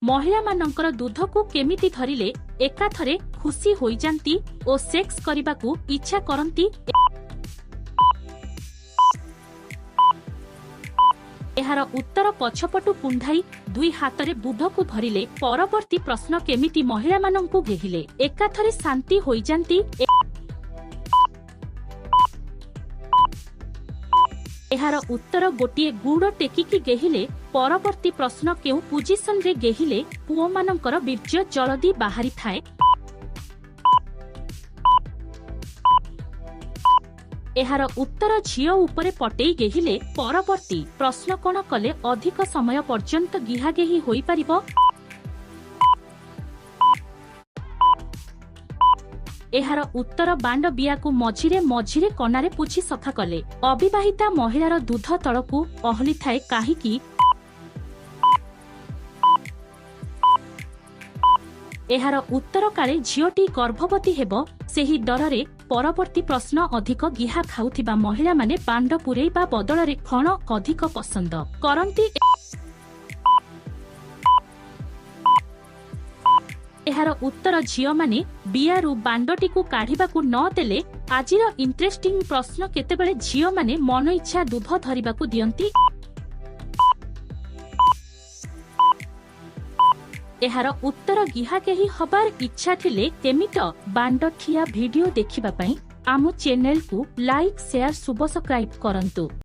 महिला मानकर दूध को केमिति धरिले एकाथरे खुशी होई जांती ओ सेक्स करबा को इच्छा करंती। एहार उत्तर पछपटु कुंढाई दुई हातरे दूध को धरिले परवर्ती प्रश्न केमिति महिला माननकु घेहिले एकाथरे शांति होई जांती। एहार उत्तर गोटिए गुड़ टेकिकी गेहिले परवर्ती प्रश्न केउ पोजिशन रे गेहिले पुओ मानकर बीर्य जल्दी बाहरी थाए। एहार उत्तर झियो उपरे पटेई गेहिले परवर्ती प्रश्न कोन कले अधिक समय पर्यंत गिहागेही होई परिबो। एहार उत्तर बांड बिया को मझिरे मझिरे कनारे पुछि सफा कले अविवाहिता महिलार दूध तळकु अहली थाए काहीकि। एहार उत्तर काले झियोटी गर्भवती हेबो सेही डररे परवर्ती प्रश्न अधिक गिहा खाउथिबा महिला माने बांड पुरेइबा बदଳରେ खण अधिक पसंद करंती। एहार उत्तर झियो माने बियारु बांडटी को काढिबा को न देले आजिर इंटरेस्टिंग प्रश्न केतेबेले झियो माने मन इच्छा दूध धरिबा को दियंती। एहार उत्तर गिहा केही हबार इच्छा थिले केमिट बांड ठिया वीडियो देखिबा पई आमु चैनल को लाइक शेयर सब्सक्राइब करंतु।